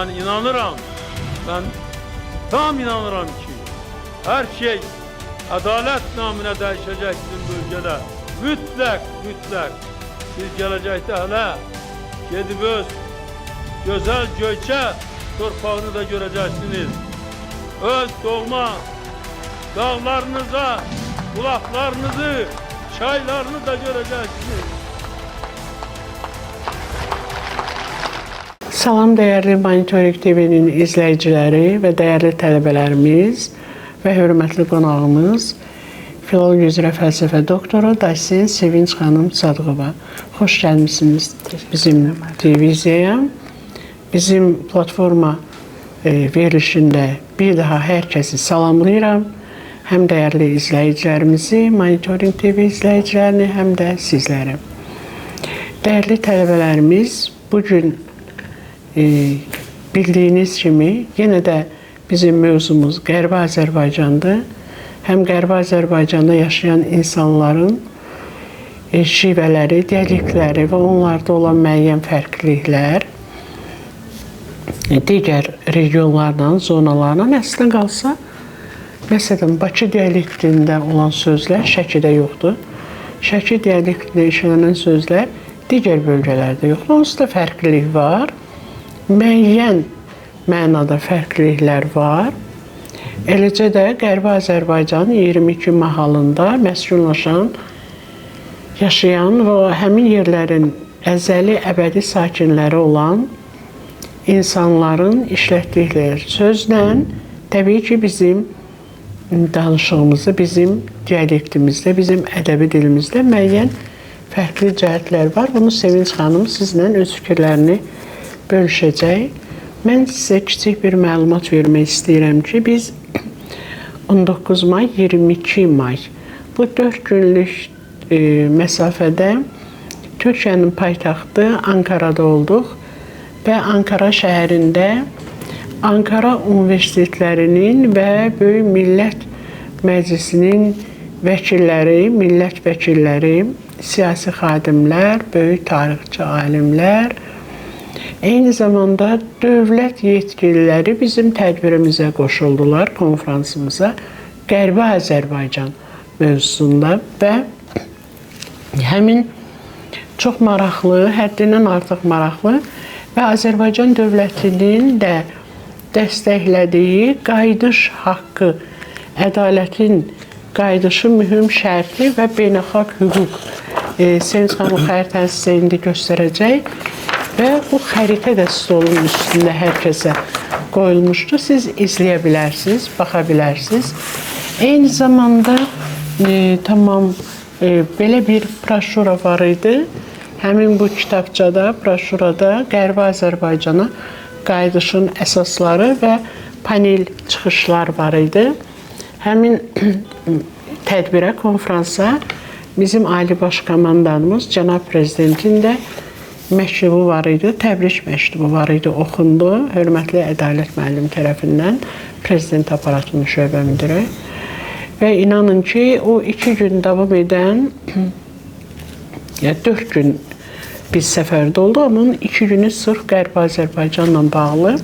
ben inanıram. Ben tam inanıram ki her şey adalet namına değişecek bizim bölgede. Mütlak, mütlak. Siz gelecekte hele gidip öz güzel Göyçe torpağını da göreceksiniz. Öz doğma dağlarınıza, bulaklarınızı, çaylarını da göreceksiniz. Salam dəyərli Monitoring TV-nin izləyiciləri və dəyərli tələbələrimiz və hörmətli qonağımız Filologiya üzrə fəlsəfə doktoru Doçent Sevinç xanım Sadıqova. Xoş gəlmisiniz bizim televiziyaya. Bizim platforma verilişində bir daha hər kəsi salamlayıram. Həm dəyərli izləyicilərimizi, Monitoring TV izləyicilərini, həm də sizləri. Dəyərli tələbələrimiz, bugün bildiyiniz kimi yenə də bizim mövzumuz Qərbi Azərbaycandır. Həm Qərbi Azərbaycanda yaşayan insanların şivələri, dialektləri və onlarda olan müəyyən fərqliliklər digər regionlardan, zonalardan əslində qalsa, məsələn, Bakı dialektində olan sözlər Şəkidə yoxdur. Şəki dialektində işlənən sözlər digər bölgələrdə yoxdur. Onsuz da fərqlilik var. Müəyyən mənada fərqliliklər var. Eləcə də Qərbi Azərbaycanın 22 mahalında məskunlaşan, yaşayan və həmin yerlərin əzəli, əbədi sakinləri olan insanların işlətdikləri sözlə təbii ki, bizim danışığımızda, bizim dialektimizdə, bizim ədəbi dilimizdə müəyyən fərqli cəhətlər var. Bunu Sevinç xanım sizlə öz fikirlərini bölüşəcək. Mən sizə kiçik bir məlumat vermək istəyirəm ki, biz 19 may, 22 may bu 4 günlük məsafədə Türkiyənin paytaxtı Ankara'da olduq və Ankara şəhərində Ankara universitetlərinin və Böyük Millət Məclisinin vəkilləri, millət vəkilləri, siyasi xadimlər, böyük tarixçi alimlər, eyni zamanda dövlət yetkililəri bizim tədbirimizə qoşuldular, konfransımıza, Qərbi Azərbaycan mövzusunda və həmin çox maraqlı, həddindən artıq maraqlı və Azərbaycan dövlətinin də dəstəklədiyi qayıdış haqqı, ədalətin qayıdışı mühüm şərti və beynəlxalq hüquq. Sevinç xanım xəritəni sizə indi göstərəcək və bu xəritə də stolun üstündə hər kəsə qoyulmuşdur. Siz izləyə bilərsiniz, baxa bilərsiniz. Eyni zamanda tamam belə bir broşura var idi. Həmin bu kitabçada, broşurada Qərbi Azərbaycana qayıdışın əsasları və panel çıxışlar var idi. Həmin tədbirə, konfransa bizim Ali Baş Komandanımız, Cənab Prezidentin də məktubu var idi, təbrik məktubu var idi, oxundu. Hörmətli Ədalət müəllim tərəfindən Prezident aparatının şöbə müdiri. Və inanın ki, o 2 gün davam edən, 4 gün biz səfərdə oldu, amma onun 2 günü sırf Qərbi Azərbaycanla bağlı,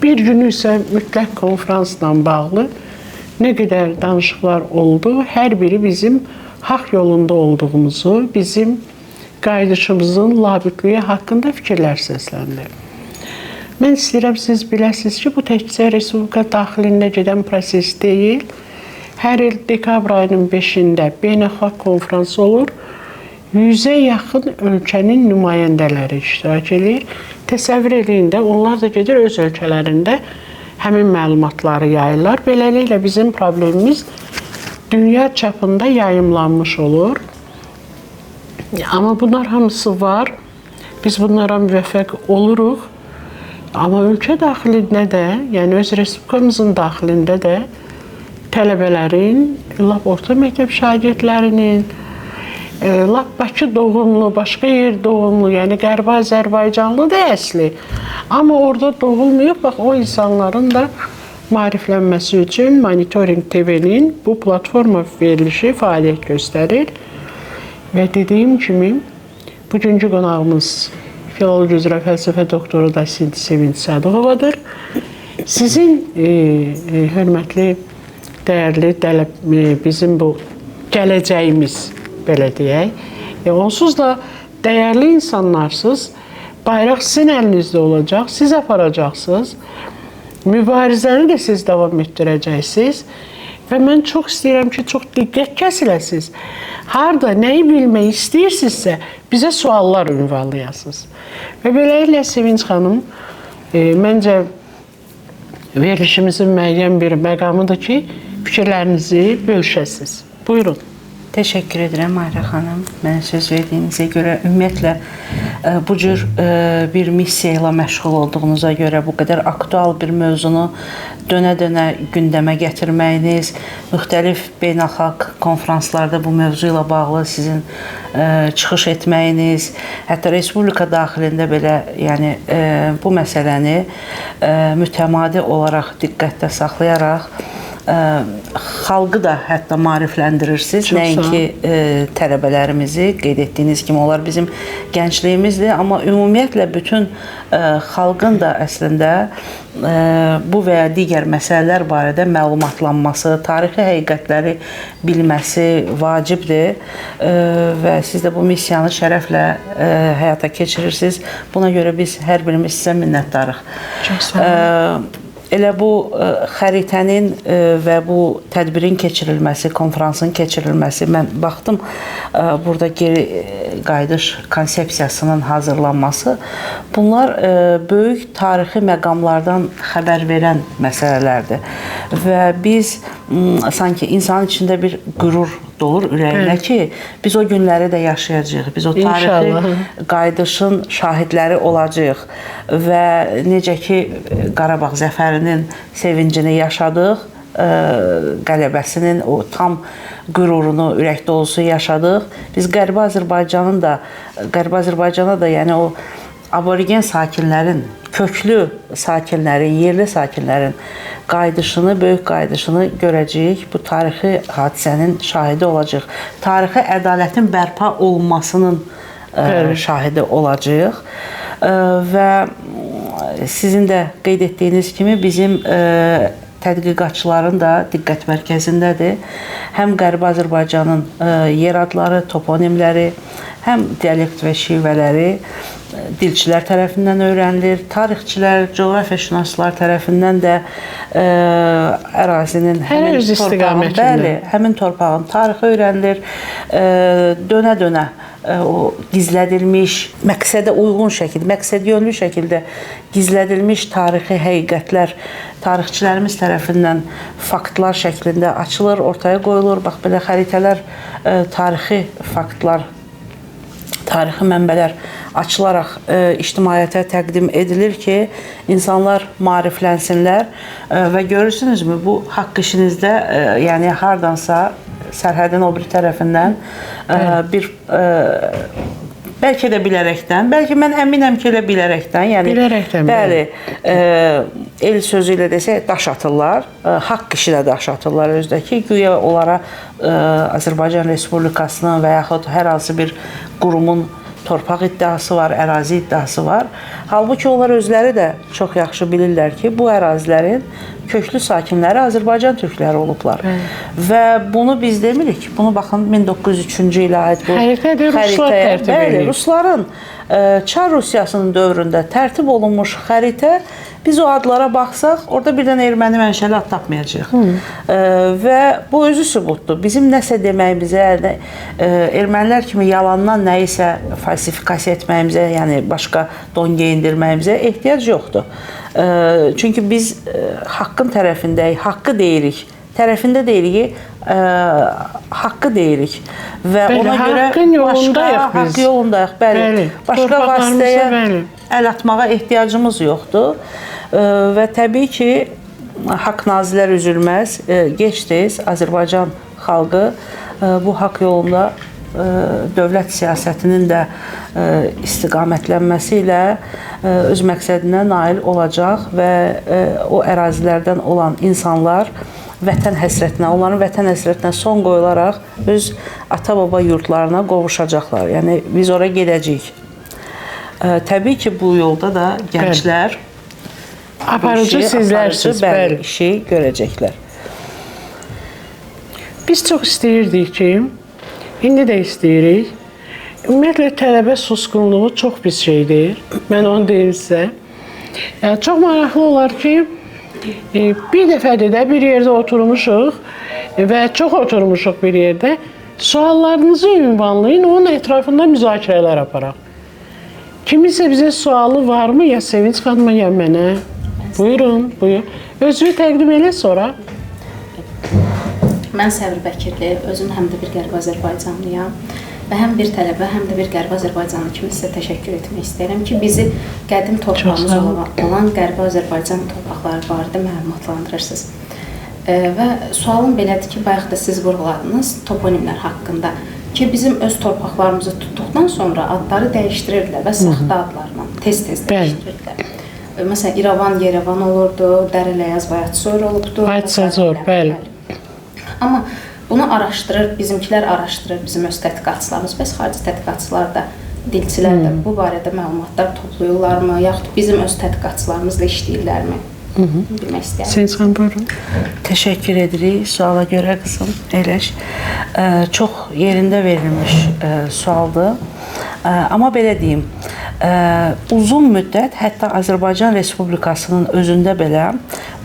bir günü isə mütləq konferansla bağlı nə qədər danışıqlar oldu. Hər biri bizim haqq yolunda olduğumuzu, bizim qayıdışımızın labüdlüyü haqqında fikirlər səsləndi. Mən istəyirəm, siz biləsiniz ki, bu təkcə Respublika daxilində gedən proses deyil. Hər il dekabr ayının 5-də beynəlxalq konferans olur. 100-ə yaxın ölkənin nümayəndələri iştirak edir. Təsəvvür edin də, onlar da gedir öz ölkələrində həmin məlumatları yayırlar. Beləliklə bizim problemimiz dünya çapında yayımlanmış olur. Amma bunlar hamısı var. Biz bunlara müvəffəq oluruq. Amma ölkə daxilində də, yəni öz respublikamızın daxilində də tələbələrin, lap orta məktəb şagirdlərinin, lap Bakı doğumlu, başqa yer doğumlu, yəni Qərbi Azərbaycanlı da əsli. Amma orada doğulmayıb, bax o insanların da maariflənməsi üçün Monitoring TV-nin bu platforma verilişi fəaliyyət göstərir. Və dediyim kimi, bugünkü qonağımız filologiya üzrə fəlsəfə doktoru da Sevinç Səduhovadır. Sizin hörmətli, dəyərli bizim bu gələcəyimiz, belə deyək, onsuz da dəyərli insanlarsınız, bayraq sizin əlinizdə olacaq, siz aparacaqsınız, mübarizəni də siz davam etdirəcəksiniz və mən çox istəyirəm ki, çox diqqət kəsiləsiniz. Harada nəyi bilmək istəyirsinizsə, bizə suallar ünvanlayasınız. Və beləliklə Sevinç xanım, məncə verilişimizin müəyyən bir məqamıdır ki, fikirlərinizi bölüşəsiniz. Buyurun. Təşəkkür edirəm Ayrə xanım. Mənə söz verdiyinizə görə, ümumiyyətlə bu cür bir missiya ilə məşğul olduğunuza görə, bu qədər aktual bir mövzunu dönə-dönə gündəmə gətirməyiniz, müxtəlif beynəlxalq konfranslarda bu mövzu ilə bağlı sizin çıxış etməyiniz, hətta respublika daxilində belə, yəni bu məsələni mütəmadi olaraq diqqətdə saxlayaraq xalqı da hətta maarifləndirirsiniz. Nəinki tələbələrimizi, qeyd etdiyiniz kimi onlar bizim gəncliyimizdir, amma ümumiyyətlə bütün xalqın da əslində bu və ya digər məsələlər barədə məlumatlanması, tarixi həqiqətləri bilməsi vacibdir və siz də bu missiyanı şərəflə həyata keçirirsiniz. Buna görə biz hər birimiz sizə minnətdarıq. Çox sağ olun. Elə bu xəritənin və bu tədbirin keçirilməsi, konfransın keçirilməsi, mən baxdım, burada geri qayıdış konsepsiyasının hazırlanması, bunlar böyük tarixi məqamlardan xəbər verən məsələlərdir. Və biz sanki insanın içində bir qürur dolur ürəyinə ki, biz o günləri də yaşayacağıq, biz o tarixi qayıdışın şahidləri olacağıq və necə ki, Qarabağ zəfərinin sevincini yaşadıq, qələbəsinin o tam qürurunu, ürək dolusu yaşadıq. Biz Qərbi Azərbaycana da, yəni o aborigen sakinlərin, köklü sakinlərin, yerli sakinlərin qayıdışını, böyük qayıdışını görəcəyik. Bu tarixi hadisənin şahidi olacaq. Tarixi ədalətin bərpa olunmasının şahidi olacaq. Və sizin də qeyd etdiyiniz kimi bizim tədqiqatçıların da diqqət mərkəzindədir. Həm Qərbi Azərbaycanın yer adları, toponimləri, həm dialekt və şivələri dilçilər tərəfindən öyrənilir, tarixçilər, coğrafiyaşünaslar tərəfindən də ərazinin həmin torpağın tarixi öyrənilir. Dönə-dönə o gizlədilmiş, məqsədə uyğun şəkildə, məqsədyönlü şəkildə gizlədilmiş tarixi həqiqətlər tarixçilərimiz tərəfindən faktlar şəklində açılır, ortaya qoyulur. Bax, belə xəritələr, tarixi faktlar, tarixi mənbələr açılaraq ictimaiyyətə təqdim edilir ki, insanlar maariflənsinlər və görürsünüzmü, bu haqq işinizdə, yəni hardansa sərhədin o biri tərəfindən bir bəlkə də bilərəkdən, bəlkə mən əminəm ki, elə bilərəkdən, yəni bəli, el sözü ilə desək, daş atırlar, haqq işi də daş atırlar özdəki, güya onlara Azərbaycan Respublikasının və yaxud hər hansı bir qurumun torpaq iddiası var, ərazi iddiası var. Halbuki onlar özləri də çox yaxşı bilirlər ki, bu ərazilərin köklü sakinləri Azərbaycan türkləri olublar. Və bunu biz demirik. Bunu baxın 1903-cü ilə aid bu xəritəyə. Rusların Çar Rusiyasının dövründə tərtib olunmuş xəritə, biz o adlara baxsaq, orada bir dənə erməni mənşəli ad tapmayacaq. Və bu özü sübutdur. Bizim nəsə deməyimizə, ermənilər kimi yalandan nəyisə falsifikasiya etməyimizə, yəni başqa don geyindirməyimizə ehtiyac yoxdur. Çünki biz haqqın tərəfindəyik, haqqı deyirik. Tərəfində deyirik, haqqı deyirik. Və ona görə haqq yolundayıq, bəli. Başqa vasitəyə əl atmağa ehtiyacımız yoxdur. Və təbii ki, haqq nazilər üzülməz, gec-tez Azərbaycan xalqı bu haqq yolunda dövlət siyasətinin də istiqamətlənməsi ilə öz məqsədinə nail olacaq və o ərazilərdən olan insanlar vətən həsrətinə, onların vətən həsrətinə son qoyularaq öz ata-baba yurdlarına qovuşacaqlar. Yəni, biz ora gedəcəyik. Təbii ki, bu yolda da gənclər Aparıcı sizlərsiniz, bəli. işi görəcəklər. Biz çox istəyirdik ki, indi də istəyirik. Ümumiyyətlə, tələbə susqunluğu çox pis şeydir. Mən onu deyim sizə. Çox maraqlı olar ki, bir dəfədir də bir yerdə oturmuşuq və çox oturmuşuq bir yerdə. Suallarınızı ünvanlayın, onun ətrafında müzakirələr aparaq. Kiminsə bizə sualı varmı, ya Sevinç xanıma, ya mənə? Buyurun, buyurun. Özünü təqdim elə sonra. Mən Səbir Bəkirli, özüm həm də bir Qərbi Azərbaycanlıyam və həm bir tələbə, həm də bir Qərbi Azərbaycanlı kimi sizə təşəkkür etmək istəyirəm ki, bizi qədim torpağımız olan Qərbi Azərbaycan torpaqları barədə məlumatlandırırsınız. Və sualım belədir ki, bayaq da siz vurğuladınız toponimlər haqqında ki, bizim öz torpaqlarımızı tutduqdan sonra adları dəyişdirirdilər və saxta adlarla tez-tez dəyişdirirdilər. Məsələn, İrəvan, Yerevan olurdu, Dərələyaz, Vayatsoy olubdu. Vayatsoy, bəli. Amma bunu araşdırır, bizimkilər araşdırır, bizim öz tədqiqatçılarımız, bəs xarici tədqiqatçılar da, dilçilər də bu barədə məlumatlar toplayırlarmı, yaxud bizim öz tədqiqatçılarımızla işləyirlərmi? Bilmək istəyirəm. Sevinç xanım, buyurun. Təşəkkür edirik suala görə qızım, Əyləş. Çox yerində verilmiş sualdır. Amma belə deyim, uzun müddət, hətta Azərbaycan Respublikasının özündə belə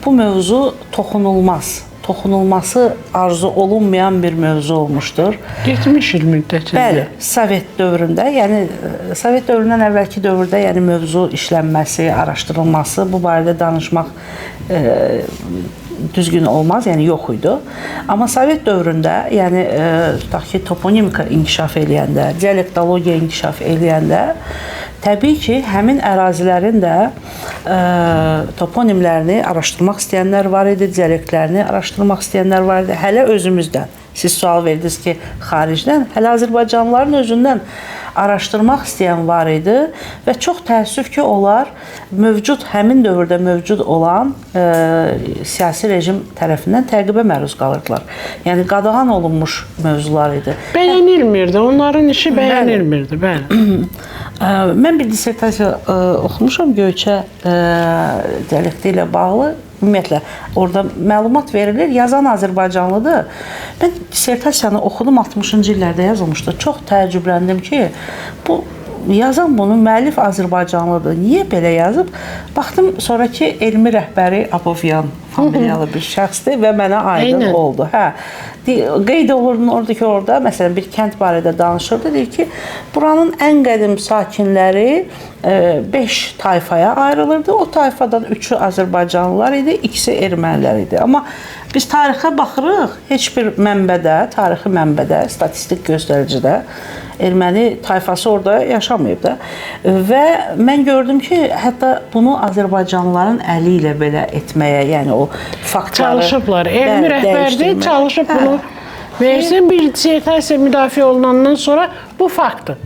bu mövzu toxunulması arzu olunmayan bir mövzu olmuşdur. 70 il müddətində. Bəli, Sovet dövründə, yəni Sovet dövründən əvvəlki dövrdə, yəni mövzu işlənməsi, araşdırılması, bu barədə danışmaq düzgün olmaz, yəni yox idi. Amma Sovet dövründə, yəni tutaq ki, toponimika inkişaf eləyəndə, dialektologiya inkişaf eləyəndə, təbii ki, həmin ərazilərin də toponimlərini araşdırmaq istəyənlər var idi, dialektlərini araşdırmaq istəyənlər var idi. Hələ özümüzdən, siz sual verdiniz ki, xaricdən, hələ Azərbaycanlıların özündən araşdırmaq istəyən var idi və çox təəssüf ki, onlar həmin dövrdə mövcud olan siyasi rejim tərəfindən təqibə məruz qalırdılar. Yəni, qadağan olunmuş mövzular idi. Bəyənilmirdi, onların işi bəyənilmirdi, bəli. Mən bir dissertasiya oxumuşam Göyçə dialekti ilə bağlı. Ümumiyyətlə, orada məlumat verilir, yazan Azərbaycanlıdır. Mən dissertasiyanı oxudum, 60-cı illərdə yazılmışdı. Çox təəccübləndim ki, yazan bunu müəllif Azərbaycanlıdır. Niyə belə yazıb? Baxdım, sonraki elmi rəhbəri Abovyan familiyalı bir şəxsdir və mənə aydın oldu. Qeyd olunurdu ki, orada, məsələn, bir kənd barədə danışırdı, deyir ki, buranın ən qədim sakinləri 5 tayfaya ayrılırdı. O tayfadan 3-ü Azərbaycanlılar idi, 2-si ermənilər idi. Amma biz tarixə baxırıq, heç bir mənbədə, tarixi mənbədə, statistik göstəricidə erməni tayfası orada yaşamayıb da. Və mən gördüm ki, hətta bunu Azərbaycanlıların əli ilə belə etməyə, yəni o faktları çalışıblar. Elmi rəhbərdir, çalışıb bunu versin. Bir dissertasiya müdafiə olunandan sonra bu faktdır.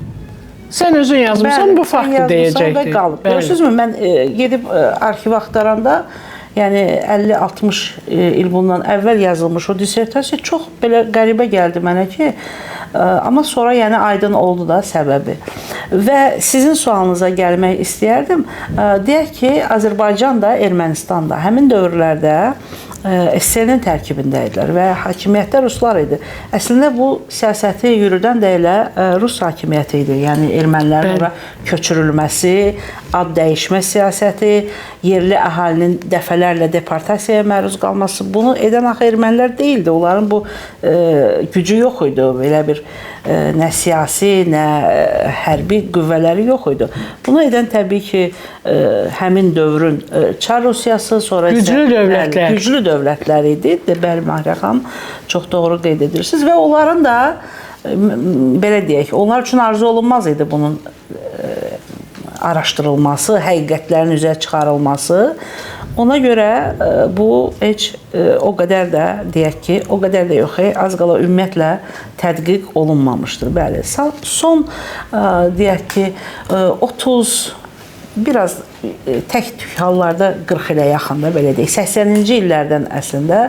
Sən özün yazmışsan, bu faktı deyəcəkdir. Görürsünüzmü, mən gedib arxiv axtaranda, yəni 50-60 il bundan əvvəl yazılmış o dissertasiya çox belə qəribə gəldi mənə ki, amma sonra yəni aydın oldu da səbəbi. Və sizin sualınıza gəlmək istəyərdim. Deyək ki, Azərbaycan da, Ermənistan da həmin dövrlərdə SSR-nin tərkibində idilər və hakimiyyətdə ruslar idi. Əslində bu siyasəti yürüdən də elə Rus hakimiyyəti idi. Yəni ermənilərin ora köçürülməsi, ad dəyişmə siyasəti, yerli əhalinin dəfələrlə deportasiyaya məruz qalması, bunu edən axı ermənilər deyildi. Onların bu gücü yox idi. Belə bir nə siyasi, nə hərbi qüvvələri yox idi. Bunu edən təbii ki, həmin dövrün Çar Rusiyası, sonra güclü dövlətlər. Güclü dövlətlər idi. Bəli, Mahirə xanım, çox doğru qeyd edirsiniz. Və onların da, belə deyək, onlar üçün arzu olunmaz idi bunun araşdırılması, həqiqətlərin üzə çıxarılması. Ona görə bu heç o qədər də, deyək ki, o qədər də yox, az qala ümumiyyətlə tədqiq olunmamışdır. Bəli, son, deyək ki, 30, biraz tək hallarda 40 ilə yaxında belə deyək. 80-ci illərdən əslində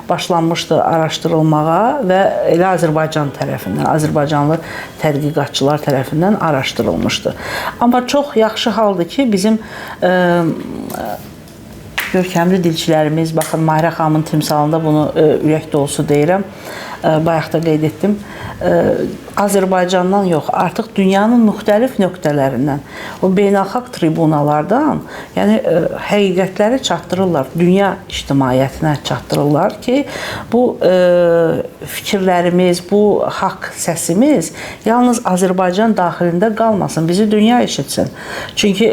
başlanmışdı araşdırılmağa və elə Azərbaycan tərəfindən, Azərbaycanlı tədqiqatçılar tərəfindən araşdırılmışdı. Amma çox yaxşı haldır ki, bizim görkəmli dilçilərimiz, baxın Mahirə xanımın timsalında bunu ürək dolusu deyirəm, bayaq da qeyd etdim. Azərbaycandan yox, artıq dünyanın müxtəlif nöqtələrindən, o beynəlxalq tribunalardan, yəni həqiqətləri çatdırırlar, dünya ictimaiyyətinə çatdırırlar ki, bu fikirlərimiz, bu haqq səsimiz yalnız Azərbaycan daxilində qalmasın, bizi dünya eşitsin. Çünki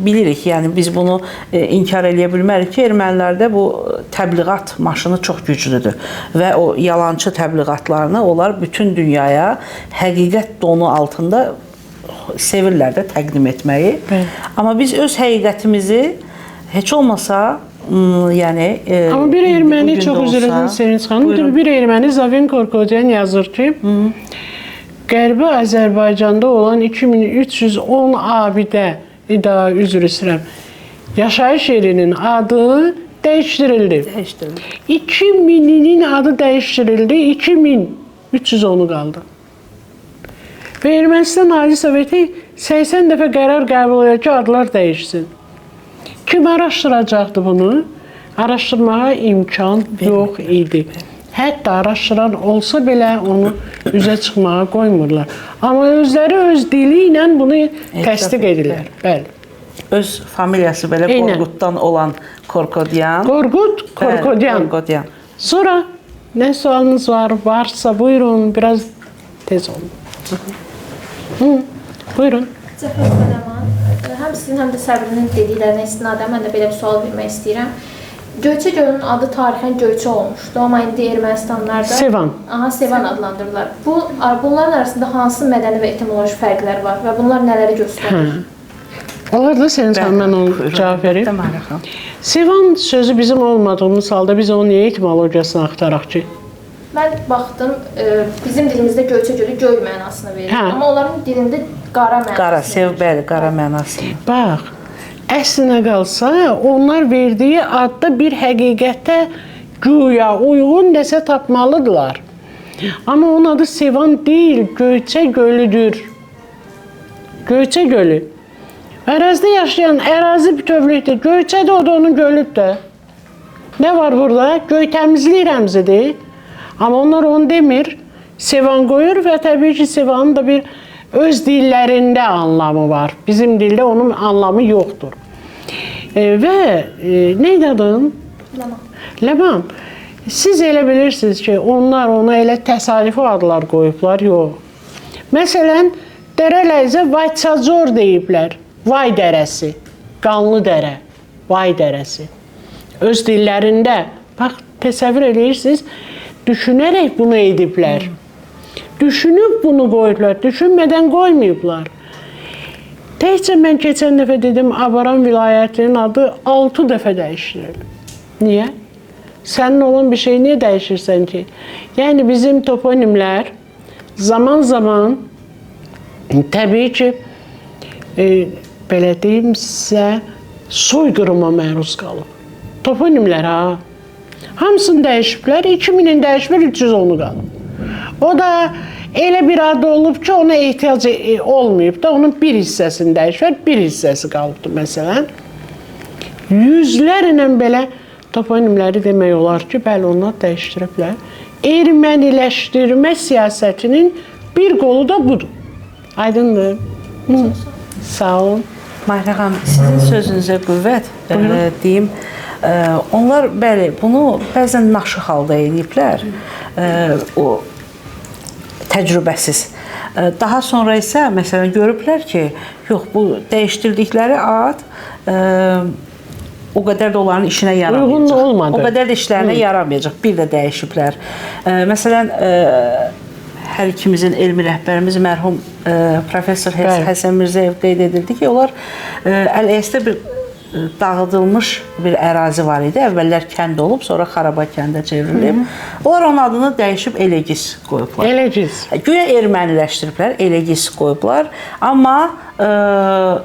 bilirik, yəni biz bunu inkar eləyə bilmərik ki, ermənilərdə bu təbliğat maşını çox güclüdür və o yalançı təbliğatlarını onlar bütün dünyaya həqiqət donu altında sevirlər də təqdim etməyi. Amma biz öz həqiqətimizi heç olmasa yəni amma bir erməni çox üzr istəyirəm Sevinç xanım, bir erməni Zaven Korkodyan yazır ki, Qərbi Azərbaycanda olan 2310 abidə üzr istəyirəm, yaşayış yerinin adı dəyişdirildi. 2000'nin adı dəyişdirildi, 2310'u qaldı. Və Ermənistan Ali Soveti 80 dəfə qərar qəbul edir ki, adlar dəyişsin. Kim araşdıracaqdı bunu? Araşdırmağa imkan yox idi. Hətta araşdıran olsa belə onu üzə çıxmağa qoymurlar. Amma özləri öz dili ilə bunu təsdiq edirlər. Bəli. Öz familiyası belə Qorquddan olan Korkodyan. Qorqud, Korkodyan. Sonra nə sualınız varsa buyurun, biraz tez olun. Buyurun. Cəfər Fələman, həm sizin, həm də Səbrinin dediklərinə istinadən mən də belə bir sual vermək istəyirəm. Göyçə gölünün adı tarixən Göyçə olmuşdu, amma indi Ermənistanlarda Sevan. Sevan adlandırırlar. Bunların arasında hansı mədəni və etimoloji fərqlər var və bunlar nələri göstərir? Onlar da senin üçün mən onu cavab vereyim. Sevan sözü bizim olmadığımız halda biz onun niyə etimologiyasını axtaraq ki? Mən baxdım, bizim dilimizdə Göyçə gölü göy mənasını verir. Amma onların dilində qara mənasını verir. Bəli, qara mənasını. Bax, əslinə qalsa, onlar verdiyi adda bir həqiqətə güya uyğun nəsə tapmalıdırlar. Amma onun adı Sevan deyil, Göyçə gölüdür. Göyçə gölü. Ərazidə yaşayan ərazi bütövlükdür. Göyçə də o da onun gölüdür. Nə var burada? Göy təmizlik rəmzidir. Amma onlar onu demir. Sevan qoyur və təbii ki, Sevanın da bir öz dillərində anlamı var. Bizim dildə onun anlamı yoxdur. Və neydi adın? Ləman. Siz elə bilirsiniz ki, onlar ona elə təsadüfi adlar qoyublar. Yox. Məsələn, Dərələyizə Vayçacor deyiblər. Vay dərəsi, qanlı dərə, vay dərəsi. Öz dillərində, bax, təsəvvür edirsiniz, düşünərək bunu ediblər. Düşünüb bunu qoyublar, düşünmədən qoymayıblar. Təkcə mən keçən dəfə dedim, Abaran vilayətinin adı 6 dəfə dəyişdirir. Niyə? Sənin olan bir şey niyə dəyişirsən ki? Yəni, bizim toponimlər zaman-zaman təbii ki, belə deyim sizə, soyqırıma məruz qalıb. Toponimlər, hamısını dəyişiblər, 2000'in dəyişiblər, 310'u qalıb. O da elə bir adı olub ki, ona ehtiyac olmayıb da, onun bir hissəsini dəyişiblər, bir hissəsi qalıbdır, məsələn. Yüzlərlə belə toponimləri demək olar ki, bəli, onlar dəyişdiriblər. Erməniləşdirmə siyasətinin bir qolu da budur. Aydındır. Sağ olun. Mahirə xanım, sizin sözünüzə qüvvət deyim. Onlar, bəli, bunu bəzən naşı halda ediblər, o təcrübəsiz. Daha sonra isə, məsələn, görüblər ki, yox, bu dəyişdirdikləri ad o qədər də onların işinə yaramayacaq. Uyğun olmadı. O qədər də işlərinə yaramayacaq. Bir də dəyişiblər. Məsələn, hər ikimizin elmi rəhbərimiz mərhum professor Həsən Mirzəyev qeyd edirdi ki, onlar əleyhdə bir dağıdılmış bir ərazi var idi. Əvvəllər kənd olub, sonra xaraba kəndə çevrilib. Onlar onun adını dəyişib Elegis qoyublar. Elegis. Güya erməniləşdiriblər, Elegis qoyublar. Amma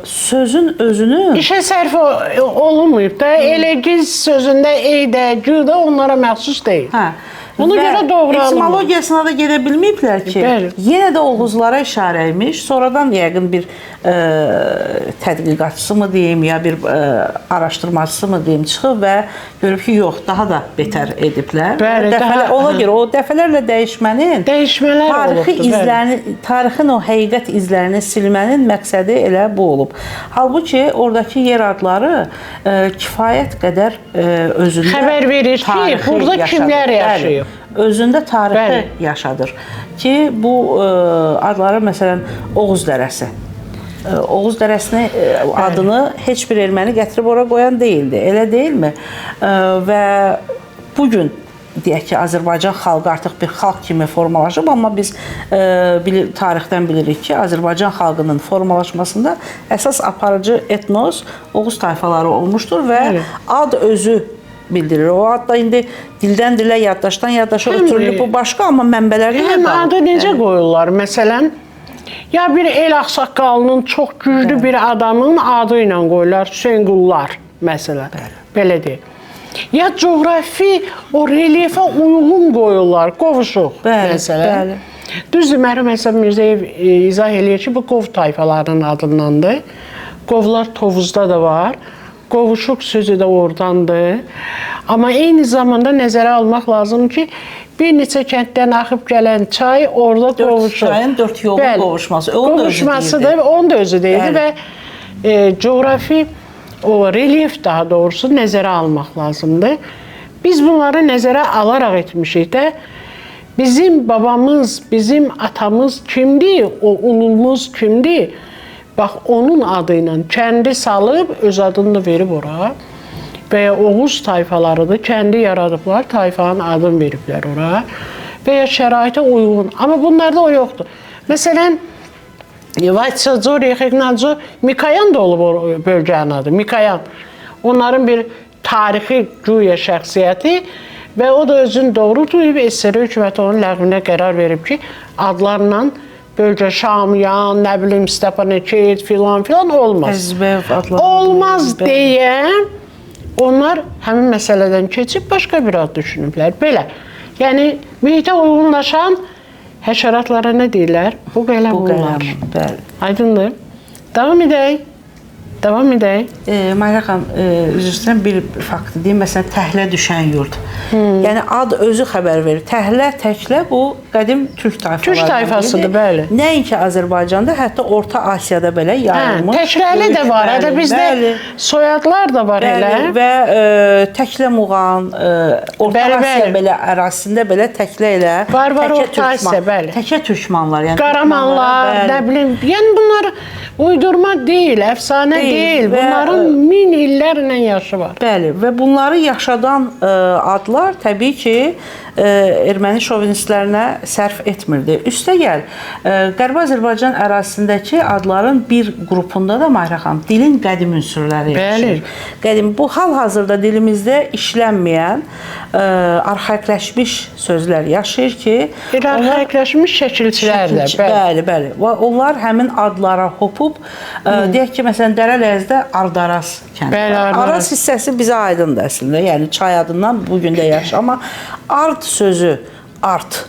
sözün özünü İşə sərf olunmayıb da. Elegis sözündə eydə, güdə onlara məxsus deyil. hə, Ona görə doğru alınmır. etimologiyasına da gedə bilməyiblər ki, Bəli. yenə də Oğuzlara işarə imiş. Sonradan yəqin bir tədqiqatçısı mı deyim, ya bir araşdırmacısı mı deyim, çıxıb və görüb ki, yox, daha da betər ediblər. Bəli, Ona görə o dəfələrlə dəyişmənin, Dəyişmələr tarixi olubdur, izlərini, tarixin o həqiqət izlərini silmənin məqsədi elə bu olub. Halbuki oradakı yer adları kifayət qədər özündə Xəbər verir ki, tarixi burada yaşadır. kimlər Bəli, yaşayıb. özündə tarixi Bəli. yaşadır. Ki bu adları məsələn Oğuz dərəsi. Oğuz dərəsini adını heç bir erməni gətirib ora qoyan deyildi. Elə deyilmi? Və bu gün deyək ki, Azərbaycan xalqı artıq bir xalq kimi formalaşıb, amma biz tarixdən bilirik ki, Azərbaycan xalqının formalaşmasında əsas aparıcı etnos Oğuz tayfaları olmuşdur və ad özü bildirir. O ad da indi dildən dilə, yaddaşdan yaddaşa ötürülüb, bu başqa, amma mənbələrdə Həm adı necə qoyurlar? Məsələn, ya bir el ağsaqqalının çox güclü bir adamın adı ilə qoyurlar, Hüseyn Qullar məsələn. Belə deyək. Ya coğrafi o relyefə uyğun qoyurlar, qovuşuq məsələn. Düzdür, mərhum Həsən Mirzəyev izah eləyir ki, bu qov tayfalarının adındandır. Qovlar Tovuzda da var. Qovuşuq sözü də oradandır. Amma eyni zamanda nəzərə almaq lazım ki, bir neçə kənddən axıb gələn çay orada qovuşur. Çayın 4 yolun qovuşması. Qovuşmasıdır, onu da özü deyildi və coğrafi o relyef daha doğrusu nəzərə almaq lazımdır. Biz bunları nəzərə alaraq etmişik də, bizim babamız, bizim atamız kimdir, o ulumuz kimdir? Bax, onun adı ilə kəndi salıb, öz adını da verib ora və ya Oğuz tayfalarıdır, kəndi yaradıblar, tayfanın adını veriblər ora və ya şəraitə uyğun. Amma bunlarda o yoxdur. Məsələn, Vaytsaco, Rexeknaco, Mikayan da olub o bölgənin adı, Mikayan. Onların bir tarixi güya şəxsiyyəti və o da özünü doğru duyub, SSR hökuməti onun ləğvinə qərar verib ki, adlarla bölgə Şamyan, nə bilim, Stepanakert filan olmaz. Olmaz deyə onlar həmin məsələdən keçib başqa bir ad düşünüblər. Belə, yəni mühitə uyğunlaşan həşəratlara nə deyirlər? Bu qələm bunlar. Aydındır. Davam edək. Davam edək. Mayra xanım, üzr istəyirəm, bir fakt deyim. Məsələn, Təhlə düşən yurd. Yəni, ad özü xəbər verir. Təhlə, Təklə bu qədim türk tayfaları. Türk tayfasıdır, bəli. Nəinki Azərbaycanda, hətta Orta Asiyada belə yayılmış. Təkləli də var, hətta bizdə soyadlar da var elə. Və Təklə Muğan, Orta Asiya belə ərazisində belə Təklə elə. Var, Orta Asiya, bəli. Təkə türkmanlar. Qaramanlar, nə bilim, yəni bunlar uydurma deyil, əfsanə deyil. Bunların min illərlə yaşı var. Bəli, və bunları yaşadan adlar təbii ki, erməni şovinistlərinə sərf etmirdi. Üstəgəl, Qərbi Azərbaycan ərazisindəki adların bir qrupunda da Mayra xanım, dilin qədim ünsürləri yaşayır. Qədim, bu hal-hazırda dilimizdə işlənməyən, arxaikləşmiş sözlər yaşayır ki, arxaikləşmiş şəkilçilər də. Bəli, bəli. Onlar həmin adlara hopub, deyək ki, məsələn, Dərələyəzdə Ardaraz kəndi var. Araz hissəsi bizə aydındır əslində, yəni çay adından bugün də yaşayır. Amma ard sözü, art,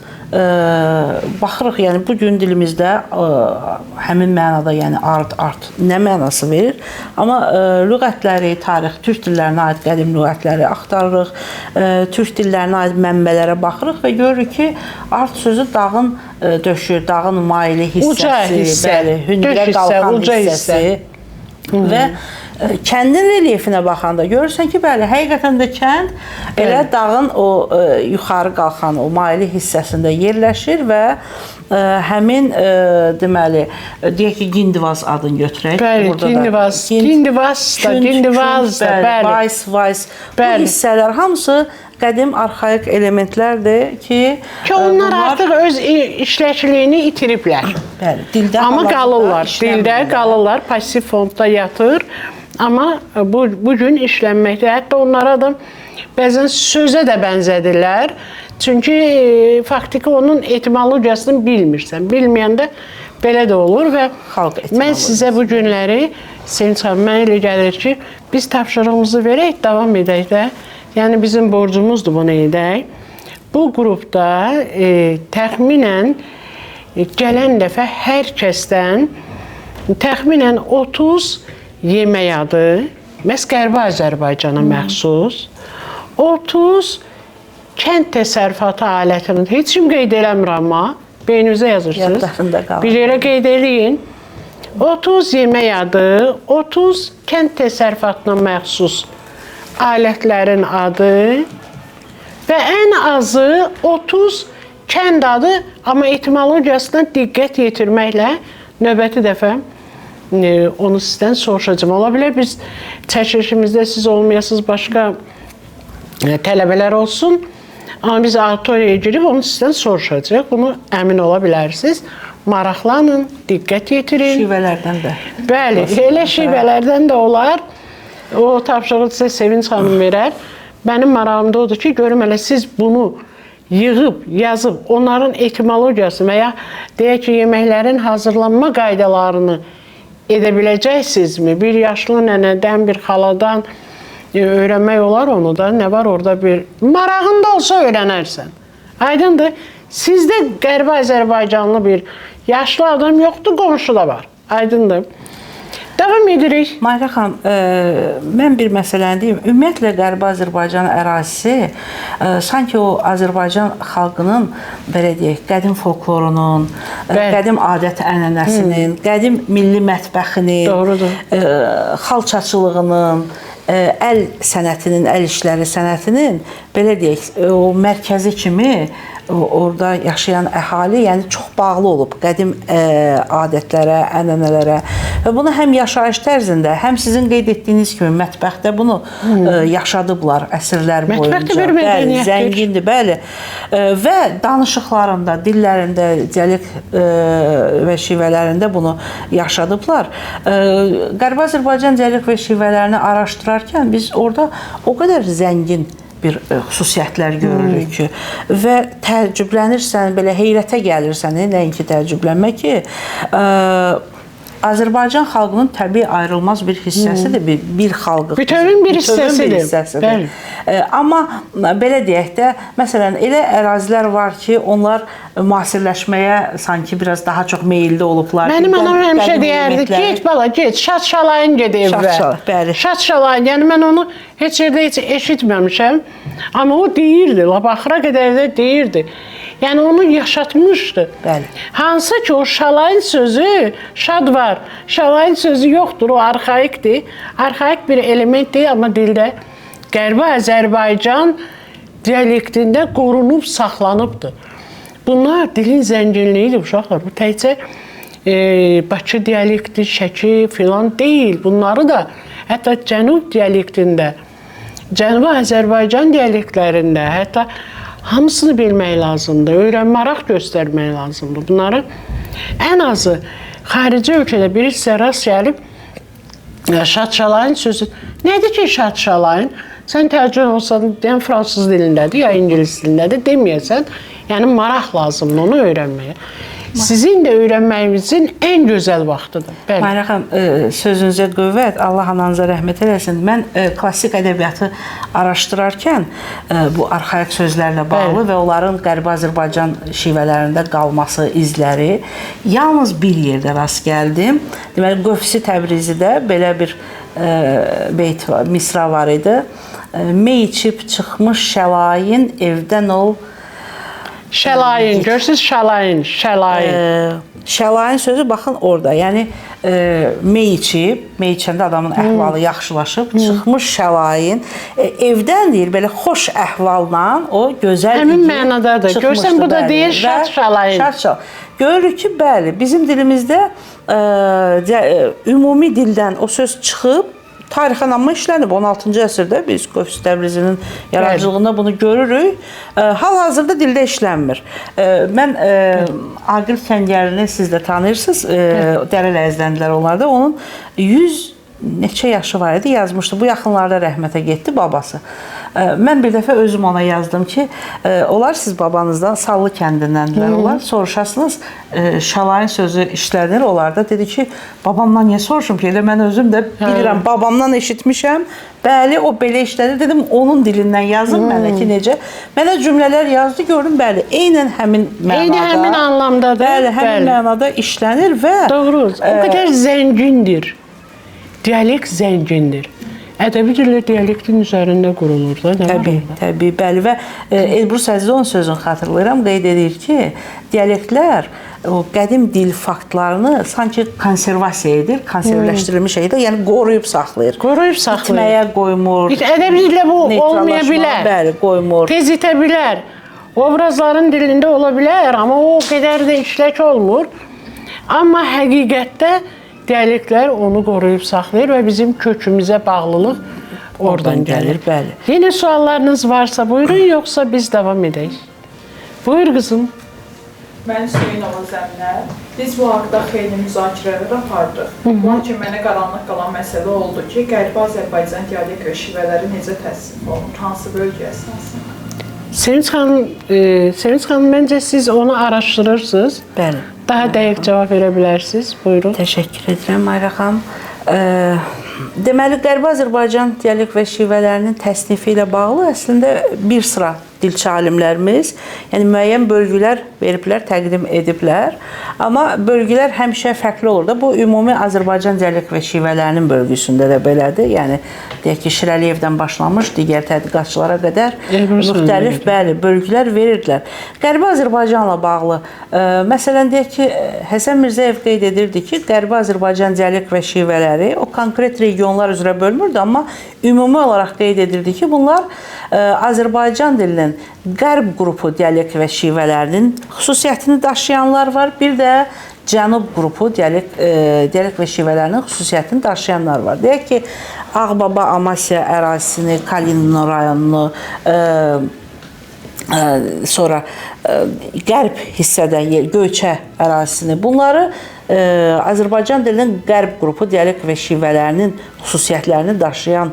baxırıq, yəni bugün dilimizdə həmin mənada, yəni art, nə mənası verir? Amma lüğətləri, tarix, türk dillərinə aid qədim lüğətləri axtarırıq, türk dillərinə aid mənbələrə baxırıq və görürük ki, art sözü dağın döşü, dağın maili hissəsi, hündürə qalxan hissəsi və kəndin relyefinə baxanda görürsən ki, bəli, həqiqətən də kənd elə dağın o yuxarı qalxan o maili hissəsində yerləşir və həmin deməli, deyək ki, Gindivaz adını götürək. Bəli, Gindivaz, Gindivaz da, bəli. Vays, bu hissələr hamısı qədim arxaik elementlərdir ki, onlar artıq öz işləkçiliyini itiriblər. Bəli, dildə amma qalırlar, dildə qalırlar, pasiv fondda yatır. Amma bu gün işlənməkdə. Hətta onlara da bəzən sözə də bənzədirlər. Çünki faktiki onun etimologiyasını bilmirsən. Bilməyəndə belə də olur və mən sizə bu günləri Sevinç xanım, mənə elə gəlir ki, biz tapşırığımızı verək, davam edək də. Yəni bizim borcumuzdur bunu edək. Bu qrupda təxminən gələn dəfə hər kəsdən təxminən 30 yemək adı, məhz Qərbi Azərbaycana məxsus, 30 kənd təsərrüfatı alətinin, heç kim qeyd eləmir amma, beynimizə yazırsınız, bir yerə qeyd eləyin. 30 yemək adı, 30 kənd təsərrüfatına məxsus alətlərin adı və ən azı 30 kənd adı, amma etimologiyasına diqqət yetirməklə növbəti dəfə onu sizdən soruşacağım. Ola bilər biz çəkilişimizdə siz olmayasınız, başqa tələbələr olsun, amma biz auditoriyaya girib onu sizdən soruşacaq. Bunu əmin ola bilərsiniz. Maraqlanın, diqqət yetirin. Şivələrdən də. Bəli, elə şivələrdən də olar. O tapşırığı sizə Sevinç xanım verər. Mənim marağımda odur ki, görüm elə siz bunu yığıb, yazıb, onların etimologiyası və ya deyək ki, yeməklərin hazırlanma qaydalarını edə biləcəksinizmi? Bir yaşlı nənədən, bir xaladan öyrənmək olar onu da. Nə var orada bir marağında olsa öyrənərsən. Aydındır. Sizdə Qərbi Azərbaycanlı bir yaşlı adam yoxdur, qonşu da var. Aydındır. Davam edirik. Mahirə xanım, mən bir məsələni deyim. Ümumiyyətlə, Qərbi Azərbaycan ərazisi sanki o Azərbaycan xalqının, belə deyək, qədim folklorunun, qədim adət-ənənəsinin, qədim milli mətbəxinin, xalçaçılığının, əl sənətinin, əl işləri sənətinin, belə deyək, o mərkəzi kimi orada yaşayan əhali, yəni çox bağlı olub qədim adətlərə, ənənələrə və bunu həm yaşayış tərzində, həm sizin qeyd etdiyiniz kimi mətbəxdə bunu yaşadıblar əsrlər boyunca. Mətbəxdə bir mədəniyyətdir. Zəngindir, bəli. Və danışıqlarında, dillərində, dialekt və şivələrində bunu yaşadıblar. Qərbi Azərbaycan dialekt və şivələrini araşdırarkən biz orada o qədər zəngin bir xüsusiyyətlər görürük ki və təəccüblənirsən, belə heyrətə gəlirsən, nəinki təəccüblənmək ki, Azərbaycan xalqının təbii ayrılmaz bir hissəsidir, bir xalqı. Bütövün bir hissəsidir. Amma belə deyək də, məsələn, elə ərazilər var ki, onlar müasirləşməyə sanki biraz daha çox meyilli olublar. Mənim anam həmişə deyərdi, get bala, get, şat şalayın ged evə. Şat şalayın, yəni mən onu heç yerdə heç eşitməmişəm. Amma o deyirdi, axıra qədər də deyirdi. Yəni onu yaşatmışdı. Bəli. Hansı ki o şalayın sözü, şad var. Şalayın sözü yoxdur, o arxaikdir. Arxaik bir elementdir, amma dildə Qərbi Azərbaycan dialektində qorunub, saxlanıbdır. Bunlar dilin zənginliyidir uşaqlar. Bu təkcə Bakı dialekti, Şəki filan deyil. Bunları da hətta Cənub dialektində, Cənubi Azərbaycan dialektlərində, hətta hamısını bilmək lazımdır, öyrənmaraq göstərmək lazımdır. Bunları ən azı xarici ölkədə bir hissə rast gəlib şat-şalayın sözü. Nədir ki şat-şalayın? Sən təəccüb olsan, deyən fransız dilindədir, ya ingilis dilindədir, deməyəsən, yəni maraq lazımdır onu öyrənməyə. Sizin də öyrənməyimizin ən gözəl vaxtıdır. Mahirə xanım, sözünüzə qüvvət, Allah ananıza rəhmət eləsin. Mən klassik ədəbiyyatı araşdırarkən bu arxaik sözlərlə bağlı və onların Qərbi Azərbaycan şivələrində qalması, izləri yalnız bir yerdə rast gəldim. Deməli, Qövsi Təbrizidə belə bir beyt var, misra var idi. Mey içib çıxmış şəlayin evdən ol. Şəlayin, görürsünüz şəlayin, şəlayin. Şəlayin sözü baxın orada, yəni mey içib, mey içəndə adamın əhvalı yaxşılaşıb, çıxmış şəlayin, evdən deyir, belə xoş əhvalla o gözəl həmin mənadadır. Görsən, bu da deyir şad şəlayin. Görürük ki, bəli, bizim dilimizdə ümumi dildən o söz çıxıb, tarixənamma işlənib 16-cı əsrdə biz Qövsi Təbrizinin yaradıcılığında bunu görürük. Hal-hazırda dildə işlənmir. Mən Aqil Kəngərini siz də tanıyırsınız, Dərəl əzləndilər onlarda. Onun 100 neçə yaşı var idi, yazmışdı. Bu yaxınlarda rəhmətə getdi babası. Mən bir dəfə özüm ona yazdım ki, olar siz babanızdan Sallı kəndindəndirlər, olar soruşasınız, Şalayın sözü işlənir onlarda. Dedi ki, babamdan niyə soruşum ki, elə mən özüm də bilirəm, babamdan eşitmişəm. Bəli, o belə işlənir. Dedim, onun dilindən yazın mənə ki, necə. Mənə cümlələr yazdı, gördüm, bəli, eynən həmin mənada. Eyni həmin anlamdadır. Bəli, həmin mənada işlənir və... Doğru, o qədər zəngindir. Dialekt zəngindir. Ədəbi dillə dialektin üzərində qurulur da. Təbii, bəli. Və Elbrus Əzizovun sözünü xatırlayıram, qeyd edir ki, dialektlər o qədim dil faktlarını sanki konservasiya edir, konservləşdirilmiş şəkildə, yəni qoruyub saxlayır. Qoruyub saxlayır. İtməyə qoymur. Ədəbi dillə bu olmaya bilər. Bəli, qoymur. Tez itə bilər. Obrazların dilində ola bilər, amma o qədər də işlək olmur. Amma həqiqətdə dialektlər onu qoruyub saxlayır və bizim kökümüzə bağlılıq oradan gəlir. Bəli. Yeni suallarınız varsa buyurun, yoxsa biz davam edək. Buyur qızım. Mən Hüseynova Zəminə. Biz bu haqda xeyli müzakirələr apardıq. Lakin mənə qaranlıq qalan məsələ oldu ki, Qərbi Azərbaycan dialekt və şivələri necə təsnif olunur, hansı bölgə əsasında? Sevinç xanım, məncə siz onu araşdırırsınız. Bəli. Daha dəqiq cavab verə bilərsiniz. Buyurun. Təşəkkür edirəm, Mayra xanım. Deməli, Qərbi Azərbaycan dialekt və şivələrinin təsnifi ilə bağlı əslində bir sıra dilçi alimlərimiz, yəni müəyyən bölgülər veriblər, təqdim ediblər. Amma bölgülər həmişə fərqli olur da. Bu, ümumi Azərbaycan dialekt və şivələrinin bölgüsündə də belədir. Yəni, deyək ki, Şirəliyevdən başlamış, digər tədqiqatçılara qədər müxtəlif, bəli, bölgülər verirdilər. Qərbi Azərbaycanla bağlı, məsələn, deyək ki, Həsən Mirzəyev qeyd edirdi ki, Qərbi Azərbaycan dialekt və şivələri o konkret regionlar üzrə bölmürdü, amma ümumi olaraq qeyd edirdi ki, bunlar Azərbaycan dilinin qərb qrupu dialekt və şivələrinin xüsusiyyətini daşıyanlar var. Bir də cənub qrupu dialekt və şivələrinin xüsusiyyətini daşıyanlar var. Deyək ki, Ağbaba, Amasya ərazisini, Kaliningrad rayonunu, sonra qərb hissədə Göyçə ərazisini, bunları Azərbaycan dilinin qərb qrupu dialekt və şivələrinin xüsusiyyətlərini daşıyan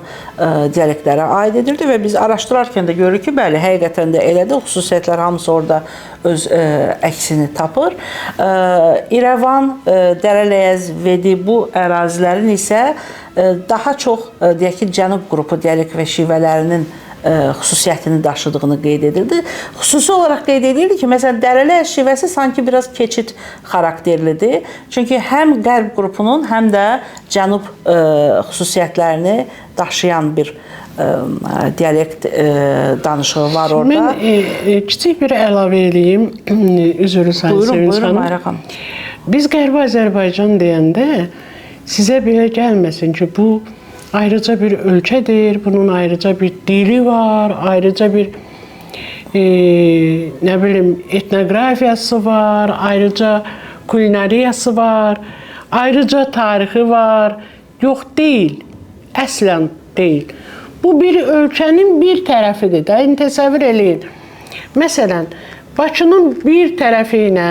dialektlərə aid edirdi və biz araşdırarkən də görürük ki, bəli, həqiqətən də elədir. Xüsusiyyətlər hamısı orada öz əksini tapır. İrəvan, Dərələyəz, Vedi bu ərazilərin isə daha çox, deyək ki, cənub qrupu dialekt və şivələrinin xüsusiyyətini daşıdığını qeyd edirdi. Xüsusi olaraq qeyd edirdi ki, məsələn, Dərələyəz şivəsi sanki biraz keçid xarakterlidir. Çünki həm qərb qrupunun, həm də cənub xüsusiyyətlərini daşıyan bir dialekt danışığı var orada. Mən kiçik bir əlavə edeyim. Üzr istəyirəm, Sevinç xanım. Mayra xanım. Biz Qərbi Azərbaycan deyəndə sizə belə gəlməsin ki, bu ayrıca bir ölkədir, bunun ayrıca bir dili var, ayrıca bir nə bilim etnoqrafiyası var, ayrıca kulinariyası var, ayrıca tarixi var. Yox, deyil. Əslən deyil. Bu bir ölkənin bir tərəfidir də. İndi təsəvvür eləyin. Məsələn, Bakının bir tərəfi ilə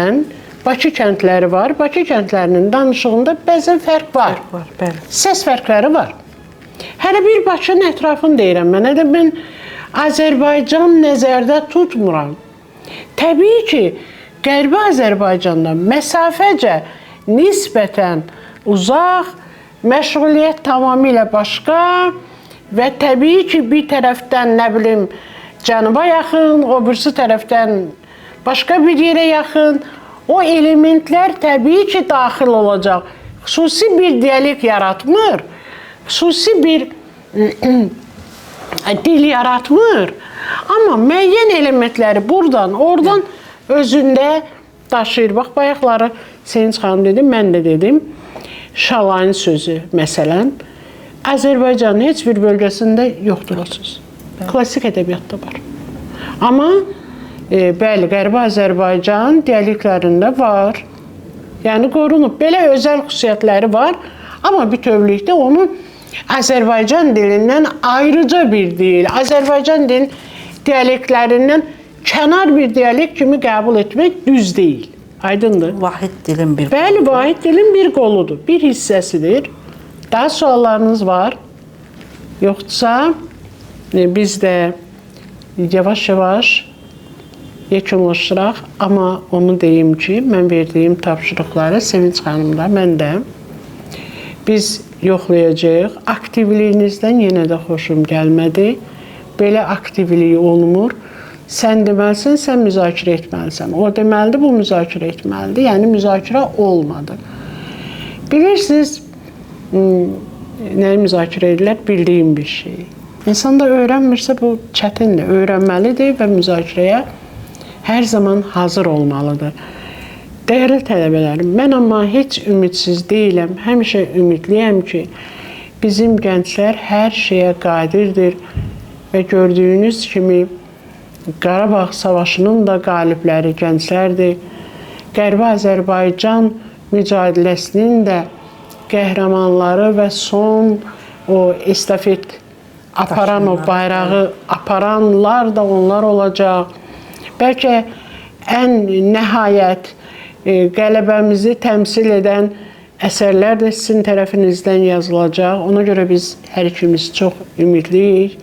Bakı kəndləri var. Bakı kəndlərinin danışığında bəzən fərq var. Səs fərqləri var. Hələ bir Bakının ətrafını deyirəm mən. Hələ mən Azərbaycan nəzərdə tutmuram. Təbii ki, Qərbi Azərbaycandan məsafəcə nisbətən uzaq, məşğuliyyət tamamilə başqa və təbii ki, bir tərəfdən, nə bilim, cənuba yaxın, o birisi tərəfdən başqa bir yerə yaxın, o elementlər təbii ki, daxil olacaq. Xüsusi bir dialekt yaratmır. Xüsusi bir dil yaratmır. Amma müəyyən elementləri buradan, oradan özündə daşıyır. Bax, bayaqları Sevinç xanım dedi, mən də dedim. Şalayın sözü, məsələn, Azərbaycanın heç bir bölgəsində yoxdur o söz. Klassik ədəbiyyatda var. Amma, bəli, Qərbi Azərbaycan dialektlərində var. Yəni, qorunub. Belə özəl xüsusiyyətləri var. Amma bütövlükdə onun Azərbaycan dilindən ayrıca bir dil, Azərbaycan dilin dialektlərindən kənar bir dialekt kimi qəbul etmək düz deyil. Aydındır? Vahid dilin bir Bəli, vahid dilin bir qoludur, bir hissəsidir. Daha suallarınız var? Yoxsa biz də yavaş-yavaş yekunlaşdıraq. Amma onu deyim ki, mən verdiyim tapşırıqları Sevinç xanımla, mən də biz yoxlayacağıq. Aktivliyinizdən yenə də xoşum gəlmədi. Belə aktivliyi olmur. Sən deməlisən, sən müzakirə etməlisən. O deməlidir, bu müzakirə etməlidir. Yəni, müzakirə olmadı. Bilirsiniz, nəyi müzakirə edirlər? Bildiyim bir şey. İnsan da öyrənmirsə, bu çətindir. Öyrənməlidir və müzakirəyə hər zaman hazır olmalıdır. Dəyərli tələbələrim, mən amma heç ümidsiz deyiləm. Həmişə ümidliyəm ki, bizim gənclər hər şeyə qadirdir və gördüyünüz kimi Qarabağ Savaşının da qalibləri gənclərdir. Qərbi Azərbaycan mücadiləsinin də qəhrəmanları və son o estafet aparan, o bayrağı aparanlar da onlar olacaq. Bəlkə ən nəhayət qələbəmizi təmsil edən əsərlər də sizin tərəfinizdən yazılacaq. Ona görə biz hər ikimiz çox ümidliyik.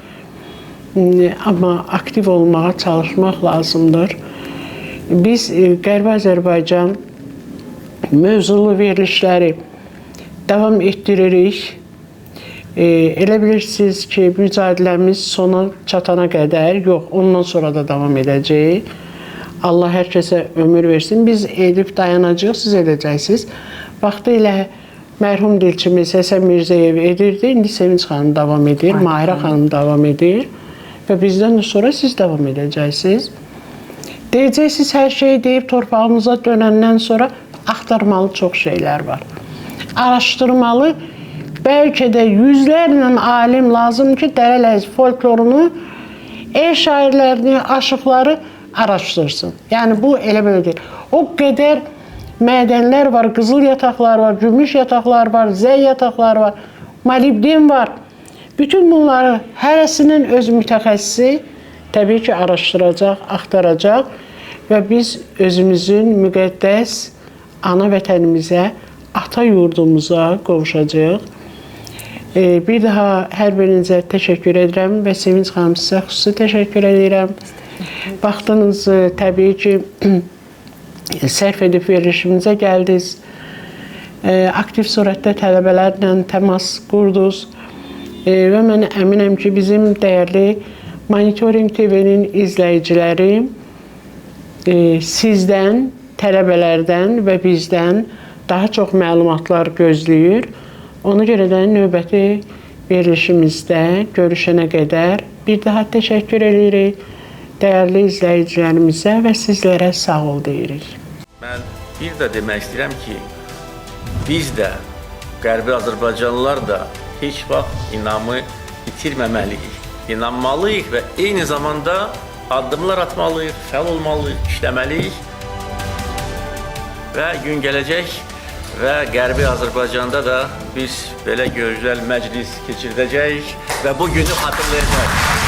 Amma aktiv olmağa çalışmaq lazımdır. Biz Qərbi Azərbaycan mövzulu verilişləri davam etdiririk. Elə bilirsiniz ki, mücadiləmiz sona çatana qədər, yox, ondan sonra da davam edəcək. Allah hər kəsə ömür versin. Biz edib dayanacaq, siz edəcəksiniz. Vaxtı ilə mərhum dilçimiz Həsən Mirzəyev edirdi, indi Sevinç xanım davam edir, Mahirə xanım davam edir və bizdən sonra siz davam edəcəksiniz. Deyəcəksiniz, hər şeyi deyib torpağımıza dönəndən sonra axtarmalı çox şeylər var. Araşdırmalı, bəlkə də yüzlərlə alim lazım ki, Dərələz folklorunu, el şairlərini, aşıqları araşdırsın. Yəni, bu elə belə deyil. O qədər mədənlər var, qızıl yataqlar var, gümüş yataqlar var, zəy yataqlar var, molibden var. Bütün bunları hərəsinin öz mütəxəssisi təbii ki, araşdıracaq, axtaracaq və biz özümüzün müqəddəs ana vətənimizə, ata yurdumuza qovuşacaq. Bir daha hər birinizə təşəkkür edirəm və Sevinç xanım sizə xüsusi təşəkkür edirəm. Vaxtınızı təbii ki, sərf edib verilişimizə gəldiniz. Aktiv surətdə tələbələrlə təmas qurdunuz və mən əminəm ki, bizim dəyərli Monitoring TV-nin izləyiciləri sizdən, tələbələrdən və bizdən daha çox məlumatlar gözləyir. Ona görə də növbəti verilişimizdə görüşənə qədər bir daha təşəkkür edirik dəyərli izləyicilərimizə və sizlərə sağ ol deyirik. Mən bir də demək istəyirəm ki, biz də, Qərbi Azərbaycanlılar da heç vaxt inamı itirməməliyik. İnanmalıyıq və eyni zamanda addımlar atmalıyıq, fəal olmalıyıq, işləməliyik və gün gələcək və Qərbi Azərbaycanda da biz belə gözəl məclis keçirdəcəyik və bu günü xatırlayacağıq.